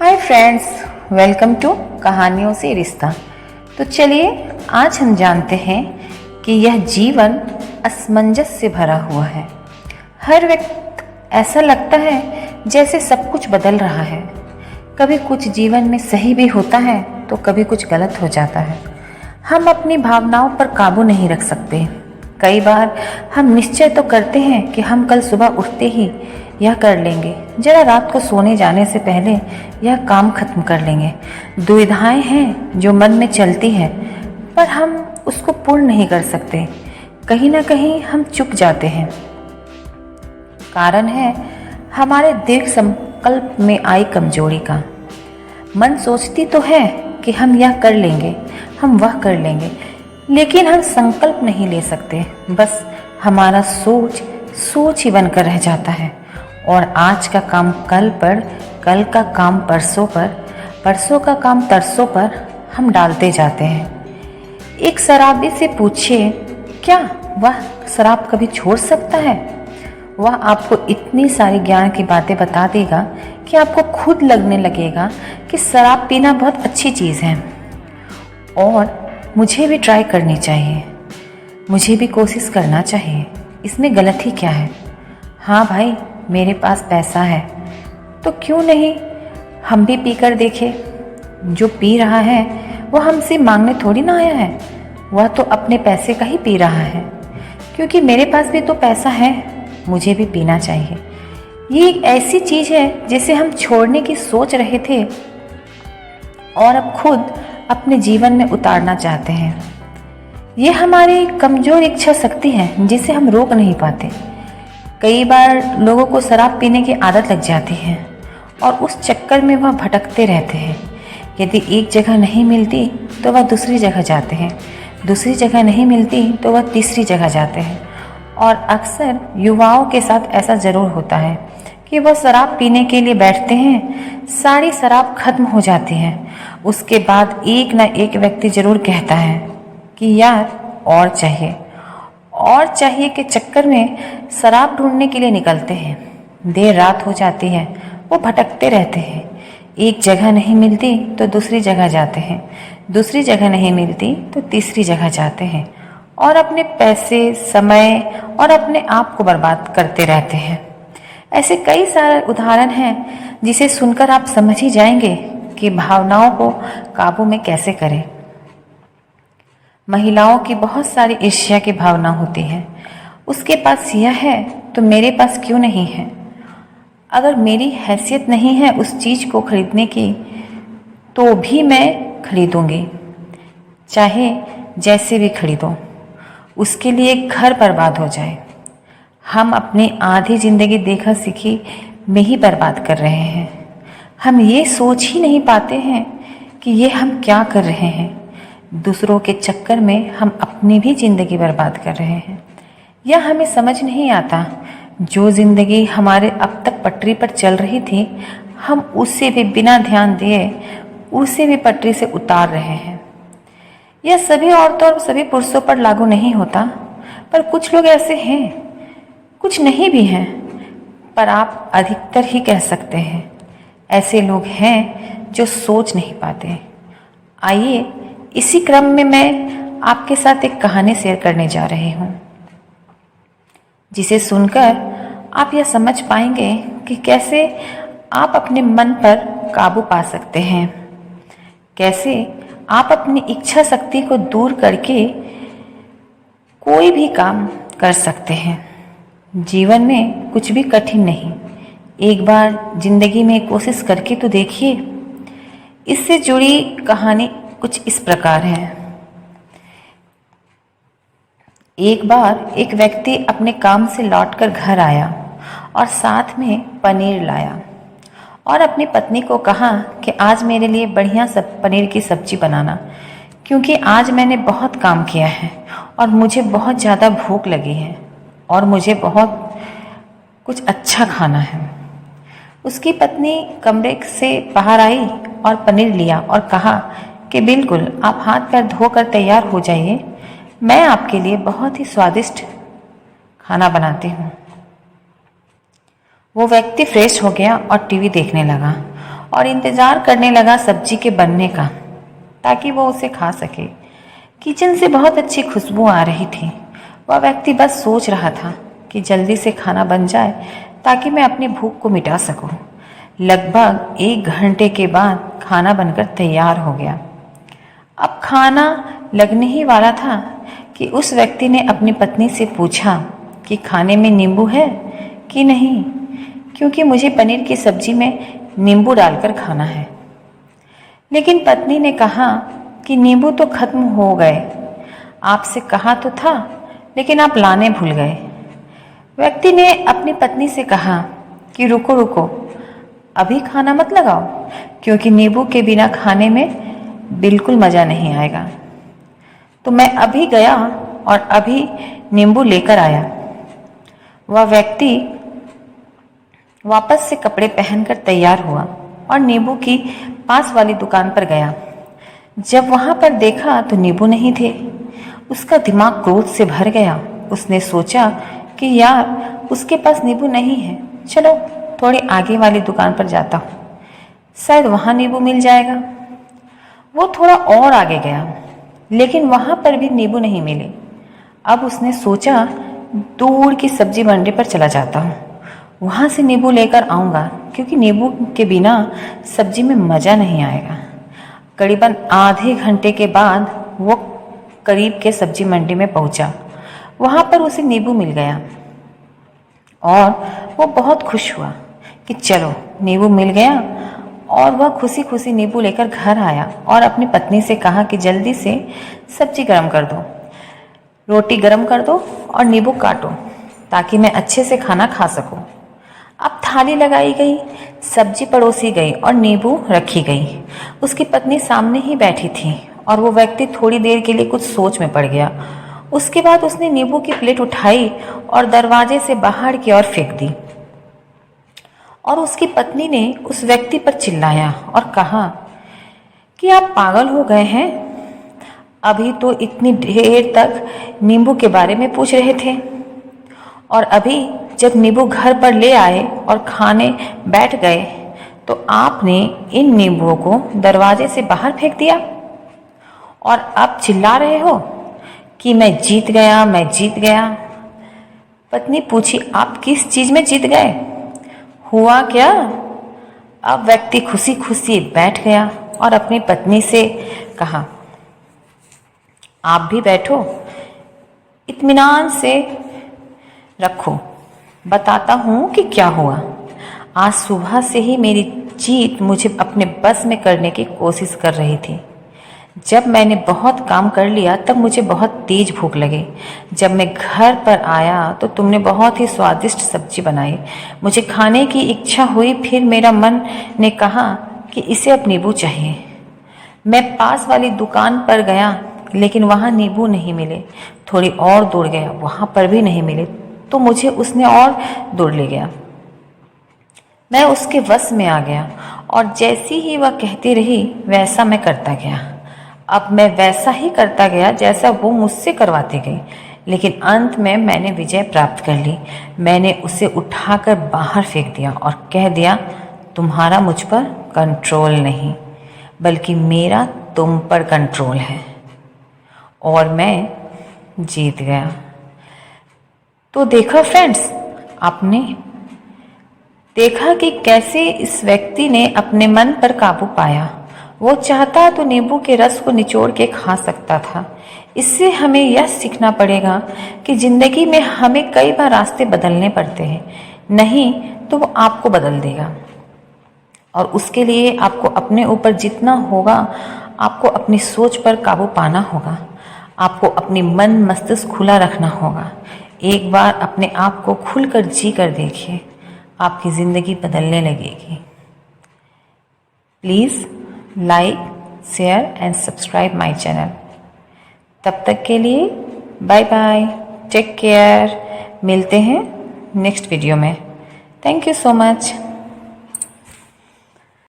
Hi friends, welcome to कहानियों से रिश्ता। तो चलिए आज हम जानते हैं कि यह जीवन असमंजस से भरा हुआ है। हर वक्त ऐसा लगता है जैसे सब कुछ बदल रहा है। कभी कुछ जीवन में सही भी होता है तो कभी कुछ गलत हो जाता है। हम अपनी भावनाओं पर काबू नहीं रख सकते। कई बार हम निश्चय तो करते हैं कि हम कल सुबह उठते ही यह कर लेंगे, जरा रात को सोने जाने से पहले यह काम खत्म कर लेंगे। दुविधाएं हैं जो मन में चलती है, पर हम उसको पूर्ण नहीं कर सकते। कहीं ना कहीं हम चुक जाते हैं। कारण है हमारे दीर्घ संकल्प में आई कमजोरी का। मन सोचती तो है कि हम यह कर लेंगे, हम वह कर लेंगे, लेकिन हम संकल्प नहीं ले सकते। बस हमारा सोच सोच ही बनकर रह जाता है और आज का काम कल पर, कल का काम परसों पर, परसों का काम तरसों पर हम डालते जाते हैं। एक शराबी से पूछिए, क्या वह शराब कभी छोड़ सकता है? वह आपको इतनी सारी ज्ञान की बातें बता देगा कि आपको खुद लगने लगेगा कि शराब पीना बहुत अच्छी चीज़ है और मुझे भी ट्राई करनी चाहिए, मुझे भी कोशिश करना चाहिए। इसमें गलत ही क्या है? हाँ भाई, मेरे पास पैसा है तो क्यों नहीं हम भी पी कर देखें। जो पी रहा है वह हमसे मांगने थोड़ी ना आया है, वह तो अपने पैसे का ही पी रहा है। क्योंकि मेरे पास भी तो पैसा है, मुझे भी पीना चाहिए। ये एक ऐसी चीज़ है जिसे हम छोड़ने की सोच रहे थे और अब खुद अपने जीवन में उतारना चाहते हैं। ये हमारी कमज़ोर इच्छा शक्ति है जिसे हम रोक नहीं पाते। कई बार लोगों को शराब पीने की आदत लग जाती है और उस चक्कर में वह भटकते रहते हैं। यदि एक जगह नहीं मिलती तो वह दूसरी जगह जाते हैं, दूसरी जगह नहीं मिलती तो वह तीसरी जगह जाते हैं। और अक्सर युवाओं के साथ ऐसा ज़रूर होता है कि वह शराब पीने के लिए बैठते हैं, सारी शराब खत्म हो जाती है। उसके बाद एक ना एक व्यक्ति ज़रूर कहता है कि यार और चाहिए, और चाहिए के चक्कर में शराब ढूंढने के लिए निकलते हैं। देर रात हो जाती है, वो भटकते रहते हैं। एक जगह नहीं मिलती तो दूसरी जगह जाते हैं, दूसरी जगह नहीं मिलती तो तीसरी जगह जाते हैं और अपने पैसे, समय और अपने आप को बर्बाद करते रहते हैं। ऐसे कई सारे उदाहरण हैं जिसे सुनकर आप समझ ही जाएंगे कि भावनाओं को काबू में कैसे करें। महिलाओं की बहुत सारी ईर्ष्या की भावना होती है। उसके पास यह है तो मेरे पास क्यों नहीं है? अगर मेरी हैसियत नहीं है उस चीज़ को खरीदने की तो भी मैं खरीदूंगी, चाहे जैसे भी खरीदूं। उसके लिए घर बर्बाद हो जाए। हम अपनी आधी जिंदगी देखा सीखी में ही बर्बाद कर रहे हैं। हम ये सोच ही नहीं पाते हैं कि ये हम क्या कर रहे हैं। दूसरों के चक्कर में हम अपनी भी ज़िंदगी बर्बाद कर रहे हैं। यह हमें समझ नहीं आता। जो ज़िंदगी हमारे अब तक पटरी पर चल रही थी, हम उसे भी बिना ध्यान दिए उसे भी पटरी से उतार रहे हैं। यह सभी औरतों और सभी पुरुषों पर लागू नहीं होता, पर कुछ लोग ऐसे हैं, कुछ नहीं भी हैं, पर आप अधिकतर ही कह सकते हैं। ऐसे लोग हैं जो सोच नहीं पाते। आइए इसी क्रम में मैं आपके साथ एक कहानी शेयर करने जा रही हूँ, जिसे सुनकर आप यह समझ पाएंगे कि कैसे आप अपने मन पर काबू पा सकते हैं, कैसे आप अपनी इच्छा शक्ति को दूर करके कोई भी काम कर सकते हैं। जीवन में कुछ भी कठिन नहीं, एक बार जिंदगी में कोशिश करके तो देखिए। इससे जुड़ी कहानी कुछ इस प्रकार है। एक बार एक व्यक्ति अपने काम से लौटकर घर आया और साथ में पनीर लाया और अपनी पत्नी को कहा कि आज मेरे लिए बढ़िया पनीर की सब्जी बनाना, क्योंकि आज मैंने बहुत काम किया है और मुझे बहुत ज़्यादा भूख लगी है और मुझे बहुत कुछ अच्छा खाना है। उसकी पत्नी कमरे से बाहर आई और पनीर लिया और कहा कि बिल्कुल, आप हाथ पैर धोकर तैयार हो जाइए, मैं आपके लिए बहुत ही स्वादिष्ट खाना बनाती हूँ। वो व्यक्ति फ्रेश हो गया और टीवी देखने लगा और इंतज़ार करने लगा सब्जी के बनने का ताकि वो उसे खा सके। किचन से बहुत अच्छी खुशबू आ रही थी। वह व्यक्ति बस सोच रहा था कि जल्दी से खाना बन जाए ताकि मैं अपनी भूख को मिटा सकूं। लगभग 1 घंटे के बाद खाना बनकर तैयार हो गया। अब खाना लगने ही वाला था कि उस व्यक्ति ने अपनी पत्नी से पूछा कि खाने में नींबू है कि नहीं, क्योंकि मुझे पनीर की सब्जी में नींबू डालकर खाना है। लेकिन पत्नी ने कहा कि नींबू तो खत्म हो गए, आपसे कहा तो था लेकिन आप लाने भूल गए। व्यक्ति ने अपनी पत्नी से कहा कि रुको रुको, अभी खाना मत लगाओ, क्योंकि नींबू के बिना खाने में बिल्कुल मज़ा नहीं आएगा। तो मैं अभी गया और अभी नींबू लेकर आया। वह व्यक्ति वापस से कपड़े पहनकर तैयार हुआ और नींबू की पास वाली दुकान पर गया। जब वहां पर देखा तो नींबू नहीं थे। उसका दिमाग क्रोध से भर गया। उसने सोचा कि यार उसके पास नींबू नहीं है, चलो थोड़ी आगे वाली दुकान पर जाता हूँ, शायद वहाँ नींबू मिल जाएगा। वो थोड़ा और आगे गया लेकिन वहाँ पर भी नींबू नहीं मिले। अब उसने सोचा दूर की सब्जी मंडी पर चला जाता हूँ, वहाँ से नींबू लेकर आऊँगा, क्योंकि नींबू के बिना सब्जी में मज़ा नहीं आएगा। करीबन आधे घंटे के बाद वो करीब के सब्जी मंडी में पहुँचा। वहाँ पर उसे नींबू मिल गया और वो बहुत खुश हुआ कि चलो नींबू मिल गया। और वह खुशी खुशी नींबू लेकर घर आया और अपनी पत्नी से कहा कि जल्दी से सब्जी गर्म कर दो, रोटी गर्म कर दो और नींबू काटो ताकि मैं अच्छे से खाना खा सकूं। अब थाली लगाई गई, सब्जी परोसी गई और नींबू रखी गई। उसकी पत्नी सामने ही बैठी थी और वो व्यक्ति थोड़ी देर के लिए कुछ सोच में पड़ गया। उसके बाद उसने नींबू की प्लेट उठाई और दरवाजे से बाहर की ओर फेंक दी। और उसकी पत्नी ने उस व्यक्ति पर चिल्लाया और कहा कि आप पागल हो गए हैं, अभी तो इतनी देर तक नींबू के बारे में पूछ रहे थे और अभी जब नींबू घर पर ले आए और खाने बैठ गए तो आपने इन नींबुओं को दरवाजे से बाहर फेंक दिया और अब चिल्ला रहे हो कि मैं जीत गया, मैं जीत गया। पत्नी पूछी, आप किस चीज़ में जीत गए, हुआ क्या? अब व्यक्ति खुशी खुशी बैठ गया और अपनी पत्नी से कहा, आप भी बैठो, इत्मीनान से रखो, बताता हूँ कि क्या हुआ। आज सुबह से ही मेरी जीत मुझे अपने बस में करने की कोशिश कर रही थी। जब मैंने बहुत काम कर लिया तब मुझे बहुत तेज भूख लगी। जब मैं घर पर आया तो तुमने बहुत ही स्वादिष्ट सब्जी बनाई। मुझे खाने की इच्छा हुई, फिर मेरा मन ने कहा कि इसे अब नींबू चाहिए। मैं पास वाली दुकान पर गया लेकिन वहाँ नींबू नहीं मिले। थोड़ी और दूर गया, वहाँ पर भी नहीं मिले, तो मुझे उसने और दूर ले गया। मैं उसके वश में आ गया और जैसी ही वह कहती रही वैसा मैं करता गया। अब मैं वैसा ही करता गया जैसा वो मुझसे करवाती गई, लेकिन अंत में मैंने विजय प्राप्त कर ली। मैंने उसे उठाकर बाहर फेंक दिया और कह दिया, तुम्हारा मुझ पर कंट्रोल नहीं बल्कि मेरा तुम पर कंट्रोल है, और मैं जीत गया। तो देखा फ्रेंड्स, आपने देखा कि कैसे इस व्यक्ति ने अपने मन पर काबू पाया। वो चाहता तो नींबू के रस को निचोड़ के खा सकता था। इससे हमें यह सीखना पड़ेगा कि ज़िंदगी में हमें कई बार रास्ते बदलने पड़ते हैं, नहीं तो वो आपको बदल देगा। और उसके लिए आपको अपने ऊपर जितना होगा, आपको अपनी सोच पर काबू पाना होगा, आपको अपनी मन मस्तिष्क खुला रखना होगा। एक बार अपने आप को खुलकर जी कर देखिए, आपकी ज़िंदगी बदलने लगेगी। Please like, share and subscribe my channel. तब तक के लिए बाय बाय, टेक केयर। मिलते हैं नेक्स्ट वीडियो में। Thank you so much.